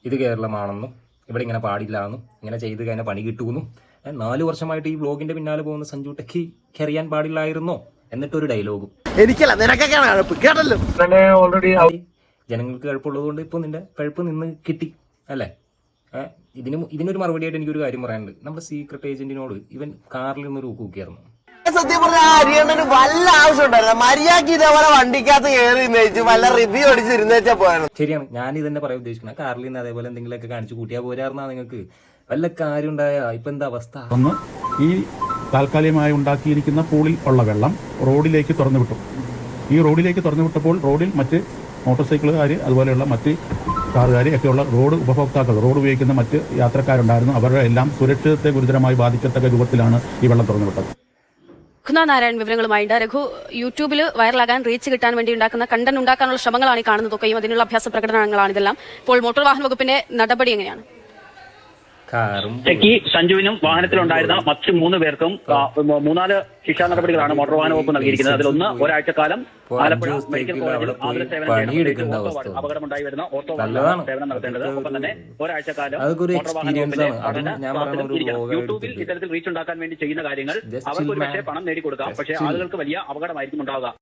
ഇത് കേരളമാണെന്നും ഇവിടെ ഇങ്ങനെ പാടില്ല എന്നും ഇങ്ങനെ ചെയ്ത് കഴിഞ്ഞാൽ പണി കിട്ടുമെന്നും 4 വർഷമായിട്ട് ഈ വ്ലോഗിന്റെ പിന്നാലെ പോകുന്ന സഞ്ജു ടെക്കി അറിയാൻ പാടില്ലായിരുന്നോ എന്നിട്ടൊരു ഡയലോഗും. എനിക്കല്ല നിനക്കൊക്കെയാണ് കേട്ടല്ലോ. ഓൾറെഡി ജനങ്ങൾക്ക് കഴുപ്പുള്ളത് കൊണ്ട് ഇപ്പോൾ നിന്റെ കഴുപ്പ് നിന്ന് കിട്ടി അല്ലേ? ഇതിനൊരു മറുപടിയായിട്ട് എനിക്കൊരു കാര്യം പറയാനുണ്ട്. നമ്മുടെ സീക്രട്ട് ഏജന്റിനോട് ഇവൻ കാറിൽ നിന്നൊരു ഊക്കിയായിരുന്നു. സത്യം പറഞ്ഞ ഹരിയണ്ണന് വല്ല ആവശ്യം ഉണ്ടായിരുന്നു. മര്യാദക്ക് ഇതേപോലെ വണ്ടിക്കകത്ത് കയറി ഇരുന്നേച്ച് വല്ല റിവ്യൂ അടിച്ചിരുന്നേച്ചാ പോയാണ്. ശരിയാണ്, ഞാൻ ഇതന്നെ പറയാൻ ഉദ്ദേശിക്കുന്നത്. കാറിൽ നിന്ന് അതേപോലെ എന്തെങ്കിലുമൊക്കെ കാണിച്ചു കൂട്ടിയാൽ പോരായിരുന്നാ നിങ്ങൾക്ക് വല്ല കാര്യം ഉണ്ടായ ഇപ്പൊ എന്താ അവസ്ഥ? ഒന്ന്, ഈ താൽക്കാലികമായി ഉണ്ടാക്കിയിരിക്കുന്ന പൂളിൽ ഉള്ള വെള്ളം റോഡിലേക്ക് തുറന്നു വിട്ടു. ഈ റോഡിലേക്ക് തുറന്നു വിട്ടപ്പോൾ റോഡിൽ മറ്റ് മോട്ടോർ സൈക്കിളുകാർ അതുപോലെയുള്ള മറ്റ് കാറുകാർ ഒക്കെയുള്ള റോഡ് ഉപഭോക്താക്കൾ, റോഡ് ഉപയോഗിക്കുന്ന മറ്റ് യാത്രക്കാരുണ്ടായിരുന്നു. അവരുടെ എല്ലാം സുരക്ഷിതത്തെ ഗുരുതരമായി ബാധിക്കത്തക്ക രൂപത്തിലാണ് ഈ വെള്ളം തുറന്നു വിട്ടത്. നാരായൺ വിവരങ്ങളുമായിട്ട്. രഘു, യൂട്യൂബിൽ വൈറലാകാൻ റീച്ച് കിട്ടാൻ വേണ്ടി ഉണ്ടാക്കുന്ന കണ്ടന്റ് ഉണ്ടാക്കാനുള്ള ശ്രമങ്ങളാണ് ഈ കാണുന്നതൊക്കെയും അതിനുള്ള അഭ്യാസ പ്രകടനങ്ങളാണ് ഇതെല്ലാം. ഇപ്പോൾ മോട്ടോർ വാഹന വകുപ്പിന്റെ നടപടി എങ്ങനെയാണ്? ടെക്കി സഞ്ജുവിനും വാഹനത്തിലുണ്ടായിരുന്ന മറ്റ് 3 പേർക്കും 3-4 ശിക്ഷാ നടപടികളാണ് മോട്ടോർ വാഹന വകുപ്പ് നൽകിയിരിക്കുന്നത്. അതിലൊന്ന് ഒരാഴ്ചക്കാലം ആലപ്പുഴ മെഡിക്കൽ കോളേജിൽ ആതുര സേവനം അപകടമുണ്ടായി വരുന്ന ഓർത്തോ സേവനം നടത്തേണ്ടത്. ഒപ്പം തന്നെ ഒരാഴ്ചക്കാലം മോട്ടോർ വാഹന വകുപ്പിന്റെ യൂട്യൂബിൽ ഇത്തരത്തിൽ റീച്ച് ഉണ്ടാക്കാൻ വേണ്ടി ചെയ്യുന്ന കാര്യങ്ങൾ അവർക്ക് ഒരു പക്ഷേ പണം നേടിക്കൊടുക്കാം, പക്ഷേ ആളുകൾക്ക് വലിയ അപകടമായിരിക്കും ഉണ്ടാവുക.